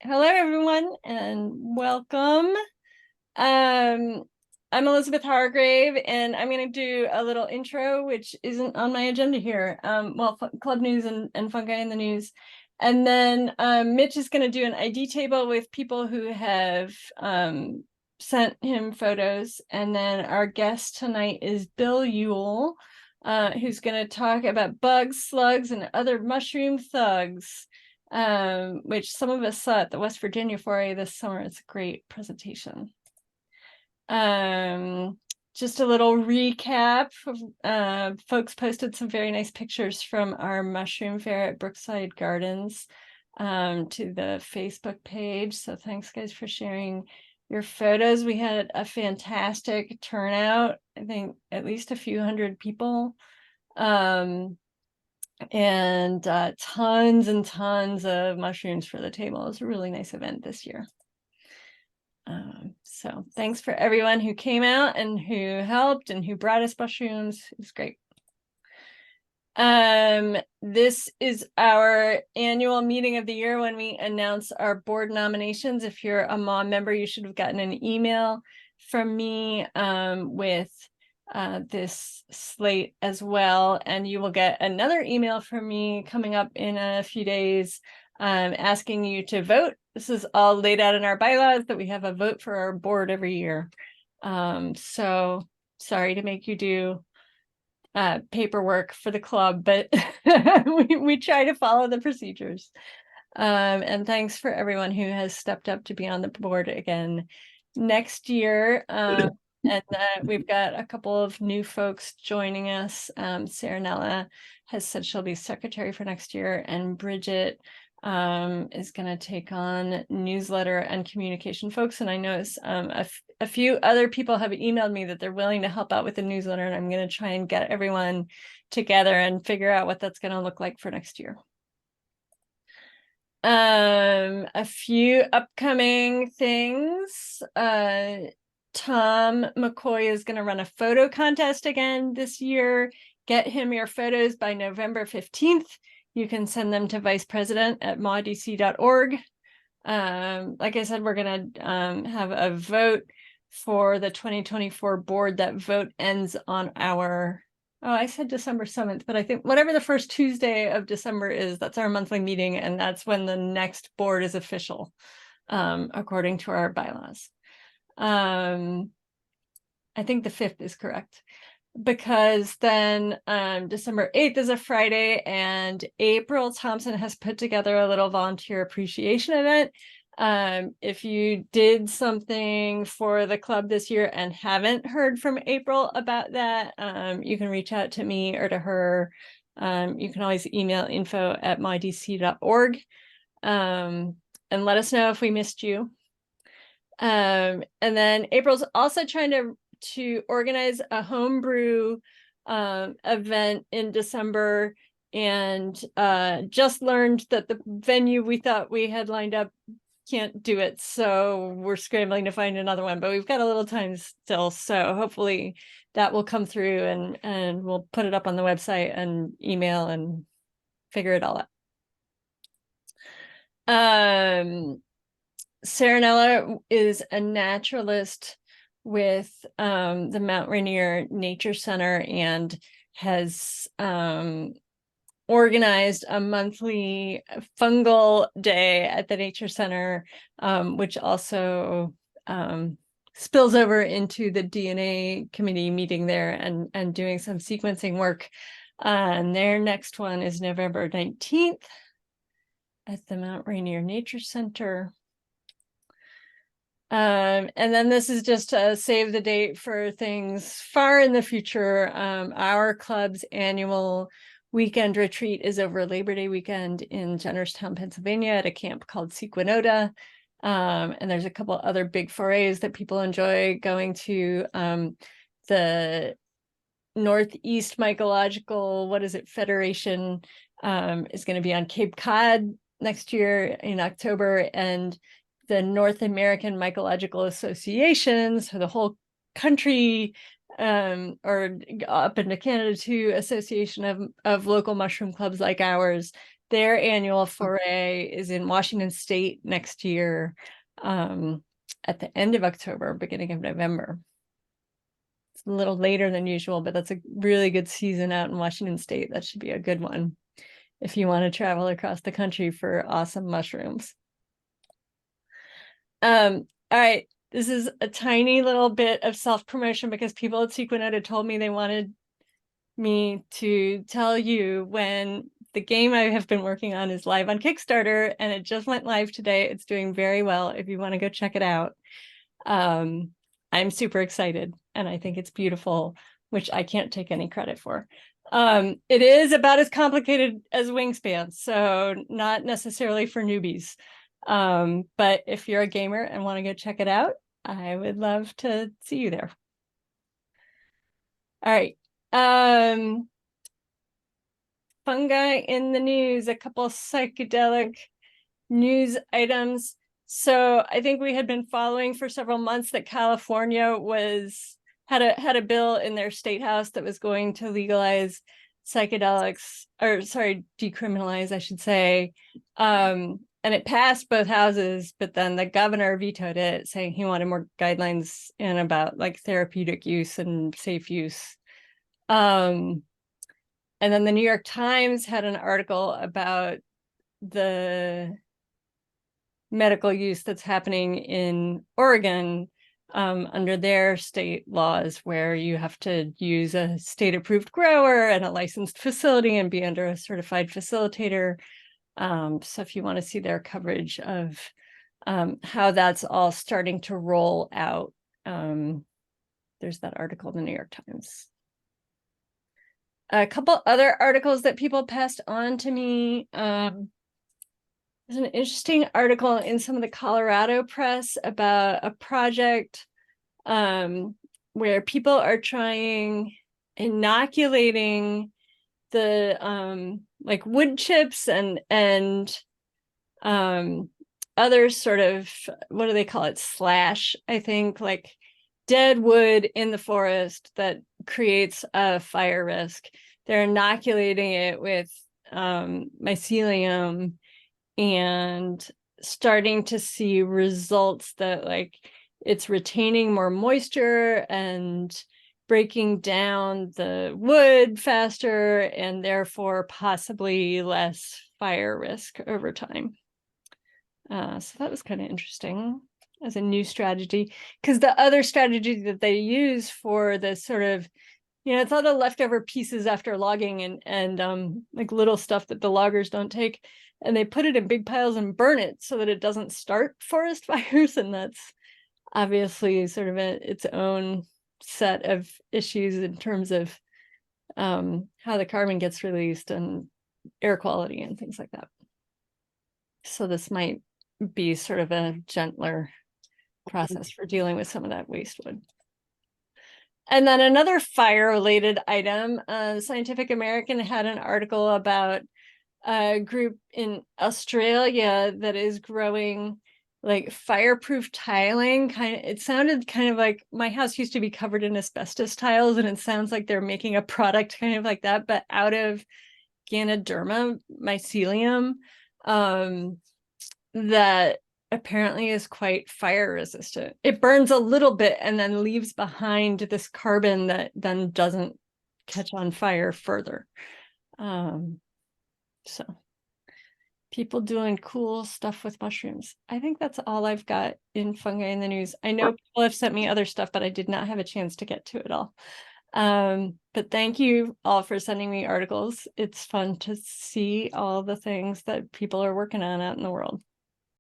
Hello, everyone, and welcome. I'm Elizabeth Hargrave, and I'm going to do a little intro, which isn't on my agenda here. Club news and fungi in the news. And then Mitch is going to do an ID table with people who have sent him photos. And then our guest tonight is Bill Ewell, who's going to talk about bugs, slugs, and other mushroom thugs. Which some of us saw at the West Virginia foray this summer. It's a great presentation. Just a little recap. Folks posted some very nice pictures from our mushroom fair at Brookside Gardens to the Facebook page. So thanks, guys, for sharing your photos. We had a fantastic turnout. I think at least a few hundred people. And tons and tons of mushrooms for the table. It was a really nice event this year. So thanks for everyone who came out and who helped and who brought us mushrooms. It was great. This is our annual meeting of the year when we announce our board nominations. If you're a mom member, you should have gotten an email from me with this slate as well, and you will get another email from me coming up in a few days asking you to vote. This is all laid out in our bylaws that we have a vote for our board every year. So sorry to make you do paperwork for the club, but we try to follow the procedures. And thanks for everyone who has stepped up to be on the board again next year. And we've got a couple of new folks joining us. Saranella has said she'll be secretary for next year, and Bridget is going to take on newsletter and communication folks. And I know a few other people have emailed me that they're willing to help out with the newsletter, and I'm going to try and get everyone together and figure out what that's going to look like for next year. A few upcoming things. Tom McCoy is going to run a photo contest again this year. Get him your photos by November 15th. You can send them to vicepresident@maudc.org. Like I said, we're going to have a vote for the 2024 board. That vote ends on our, I said December 7th, but I think whatever the first Tuesday of December is, that's our monthly meeting, and that's when the next board is official, according to our bylaws. I think the 5th is correct, because then December 8th is a Friday, and April Thompson has put together a little volunteer appreciation event. If you did something for the club this year and haven't heard from April about that, you can reach out to me or to her. You can always email info@mydc.org and let us know if we missed you. And then April's also trying to organize a homebrew event in December, and just learned that the venue we thought we had lined up can't do it, so we're scrambling to find another one, but we've got a little time still, so hopefully that will come through, and we'll put it up on the website and email and figure it all out. Saranella is a naturalist with the Mount Rainier Nature Center, and has organized a monthly fungal day at the Nature Center, which also spills over into the DNA committee meeting there and doing some sequencing work. And their next one is November 19th at the Mount Rainier Nature Center. And then this is just to save the date for things far in the future. Our club's annual weekend retreat is over Labor Day weekend in Jennerstown, Pennsylvania, at a camp called Sequanota. And there's a couple other big forays that people enjoy going to. The Northeast Mycological, Federation is going to be on Cape Cod next year in October, and the North American Mycological Association, so the whole country, or up into Canada too, association of local mushroom clubs like ours, their annual foray is in Washington State next year, at the end of October, beginning of November. It's a little later than usual, but that's a really good season out in Washington State. That should be a good one if you want to travel across the country for awesome mushrooms. All right, this is a tiny little bit of self-promotion because people at Sequinote had told me they wanted me to tell you when the game I have been working on is live on Kickstarter, and it just went live today. It's doing very well if you want to go check it out. I'm super excited, and I think it's beautiful, which I can't take any credit for. It is about as complicated as Wingspan, so not necessarily for newbies. But if you're a gamer and want to go check it out, I would love to see you there. All right. Fungi in the news, a couple psychedelic news items. So I think we had been following for several months that California had a bill in their state house that was going to legalize psychedelics, or sorry, decriminalize, I should say. And it passed both houses, but then the governor vetoed it, saying he wanted more guidelines in about like therapeutic use and safe use. And then the New York Times had an article about the medical use that's happening in Oregon under their state laws, where you have to use a state-approved grower and a licensed facility and be under a certified facilitator. So if you want to see their coverage of how that's all starting to roll out, there's that article in the New York Times. A couple other articles that people passed on to me. There's an interesting article in some of the Colorado press about a project where people are trying inoculating the like wood chips and other sort of, what do they call it, slash, I think, like dead wood in the forest that creates a fire risk. They're inoculating it with mycelium and starting to see results that like it's retaining more moisture and breaking down the wood faster, and therefore possibly less fire risk over time. So that was kind of interesting as a new strategy, because the other strategy that they use for this sort of, you know, it's all the leftover pieces after logging and like little stuff that the loggers don't take, and they put it in big piles and burn it so that it doesn't start forest fires. And that's obviously sort of its own set of issues in terms of how the carbon gets released and air quality and things like that. So this might be sort of a gentler process for dealing with some of that waste wood. And then another fire-related item, Scientific American had an article about a group in Australia that is growing like fireproof tiling. It sounded kind of like my house used to be covered in asbestos tiles, and it sounds like they're making a product kind of like that, but out of Ganoderma mycelium, that apparently is quite fire resistant. It burns a little bit and then leaves behind this carbon that then doesn't catch on fire further. So people doing cool stuff with mushrooms. I think that's all I've got in Fungi in the news. I know people have sent me other stuff, but I did not have a chance to get to it all. But thank you all for sending me articles. It's fun to see all the things that people are working on out in the world.